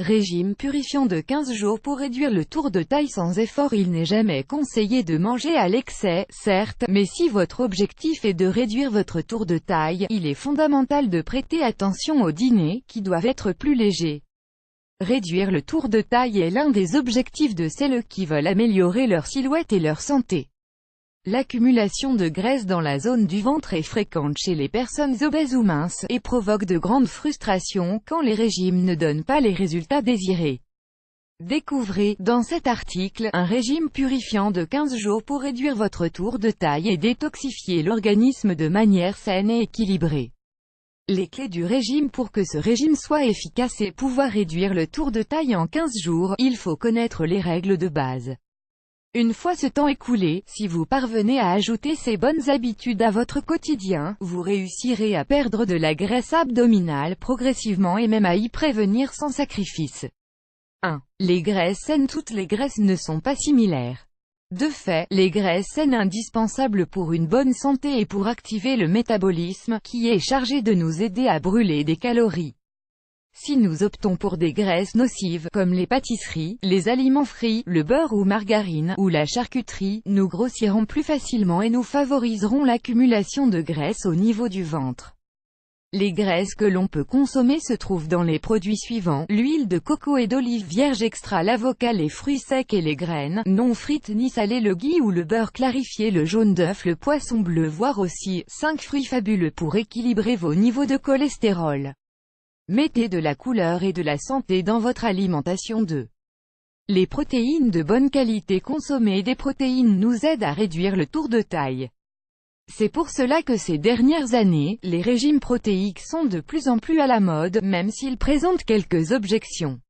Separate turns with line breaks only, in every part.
Régime purifiant de 15 jours pour réduire le tour de taille sans effort. Il n'est jamais conseillé de manger à l'excès, certes, mais si votre objectif est de réduire votre tour de taille, il est fondamental de prêter attention aux dîners, qui doivent être plus légers. Réduire le tour de taille est l'un des objectifs de celles qui veulent améliorer leur silhouette et leur santé. L'accumulation de graisse dans la zone du ventre est fréquente chez les personnes obèses ou minces, et provoque de grandes frustrations quand les régimes ne donnent pas les résultats désirés. Découvrez, dans cet article, un régime purifiant de 15 jours pour réduire votre tour de taille et détoxifier l'organisme de manière saine et équilibrée. Les clés du régime. Pour que ce régime soit efficace et pouvoir réduire le tour de taille en 15 jours, il faut connaître les règles de base. Une fois ce temps écoulé, si vous parvenez à ajouter ces bonnes habitudes à votre quotidien, vous réussirez à perdre de la graisse abdominale progressivement et même à y prévenir sans sacrifice. 1. Les graisses saines. Toutes les graisses ne sont pas similaires. De fait, les graisses saines indispensables pour une bonne santé et pour activer le métabolisme, qui est chargé de nous aider à brûler des calories. Si nous optons pour des graisses nocives, comme les pâtisseries, les aliments frits, le beurre ou margarine, ou la charcuterie, nous grossirons plus facilement et nous favoriserons l'accumulation de graisse au niveau du ventre. Les graisses que l'on peut consommer se trouvent dans les produits suivants: l'huile de coco et d'olive vierge extra, l'avocat, les fruits secs et les graines, non frites ni salées, le ghee ou le beurre clarifié, le jaune d'œuf, le poisson bleu, voire aussi 5 fruits fabuleux pour équilibrer vos niveaux de cholestérol. Mettez de la couleur et de la santé dans votre alimentation. 2. Les protéines de bonne qualité. Consommer des protéines nous aide à réduire le tour de taille. C'est pour cela que ces dernières années, les régimes protéiques sont de plus en plus à la mode, même s'ils présentent quelques objections.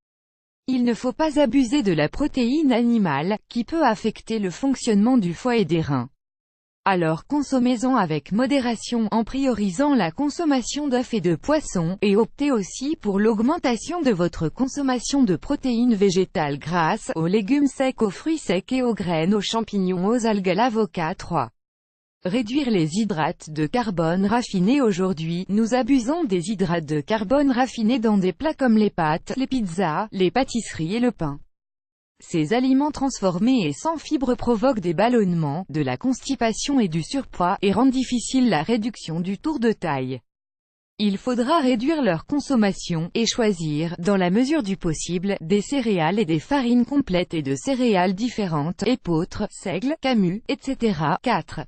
Il ne faut pas abuser de la protéine animale, qui peut affecter le fonctionnement du foie et des reins. Alors consommez-en avec modération, en priorisant la consommation d'œufs et de poissons, et optez aussi pour l'augmentation de votre consommation de protéines végétales grâce aux légumes secs, aux fruits secs et aux graines, aux champignons, aux algues, à l'avocat. 3. Réduire les hydrates de carbone raffinés. Aujourd'hui, nous abusons des hydrates de carbone raffinés dans des plats comme les pâtes, les pizzas, les pâtisseries et le pain. Ces aliments transformés et sans fibres provoquent des ballonnements, de la constipation et du surpoids, et rendent difficile la réduction du tour de taille. Il faudra réduire leur consommation, et choisir, dans la mesure du possible, des céréales et des farines complètes et de céréales différentes, épeautre, seigle, camus, etc. 4.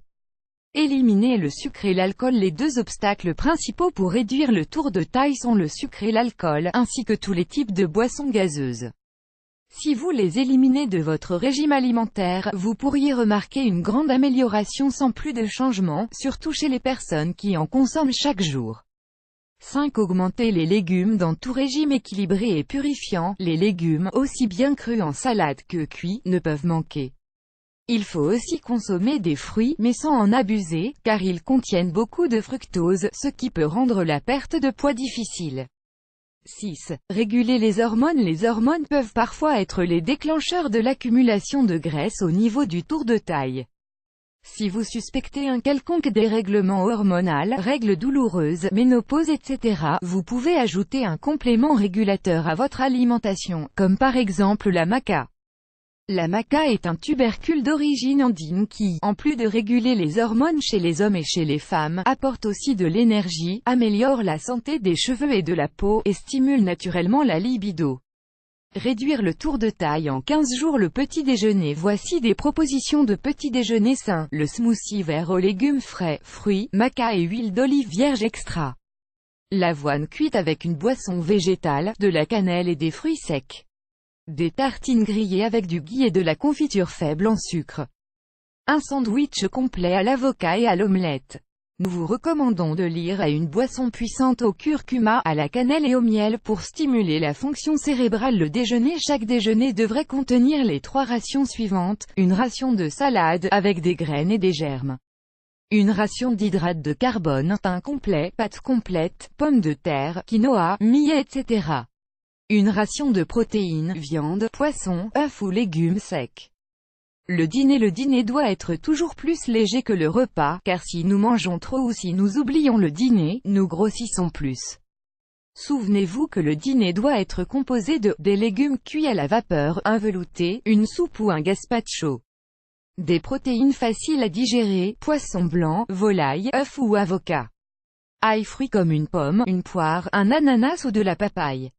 Éliminer le sucre et l'alcool. Les deux obstacles principaux pour réduire le tour de taille sont le sucre et l'alcool, ainsi que tous les types de boissons gazeuses. Si vous les éliminez de votre régime alimentaire, vous pourriez remarquer une grande amélioration sans plus de changement, surtout chez les personnes qui en consomment chaque jour. 5. Augmenter les légumes. Dans tout régime équilibré et purifiant, les légumes, aussi bien crus en salade que cuits, ne peuvent manquer. Il faut aussi consommer des fruits, mais sans en abuser, car ils contiennent beaucoup de fructose, ce qui peut rendre la perte de poids difficile. 6. Réguler les hormones. Les hormones peuvent parfois être les déclencheurs de l'accumulation de graisse au niveau du tour de taille. Si vous suspectez un quelconque dérèglement hormonal, règles douloureuses, ménopause, etc., vous pouvez ajouter un complément régulateur à votre alimentation, comme par exemple la maca. La maca est un tubercule d'origine andine qui, en plus de réguler les hormones chez les hommes et chez les femmes, apporte aussi de l'énergie, améliore la santé des cheveux et de la peau, et stimule naturellement la libido. Réduire le tour de taille en 15 jours. Le petit déjeuner. Voici des propositions de petit déjeuner sain. Le smoothie vert aux légumes frais, fruits, maca et huile d'olive vierge extra. L'avoine cuite avec une boisson végétale, de la cannelle et des fruits secs. Des tartines grillées avec du ghee et de la confiture faible en sucre. Un sandwich complet à l'avocat et à l'omelette. Nous vous recommandons de lire à une boisson puissante au curcuma, à la cannelle et au miel pour stimuler la fonction cérébrale. Le déjeuner. Chaque déjeuner devrait contenir les 3 rations suivantes: une ration de salade, avec des graines et des germes. Une ration d'hydrates de carbone, pain complet, pâtes complètes, pommes de terre, quinoa, millet, etc. Une ration de protéines, viande, poisson, œufs ou légumes secs. Le dîner. Le dîner doit être toujours plus léger que le repas, car si nous mangeons trop ou si nous oublions le dîner, nous grossissons plus. Souvenez-vous que le dîner doit être composé de des légumes cuits à la vapeur, un velouté, une soupe ou un gazpacho. Des protéines faciles à digérer, poisson blanc, volaille, œuf ou avocat. Ail fruits comme une pomme, une poire, un ananas ou de la papaye.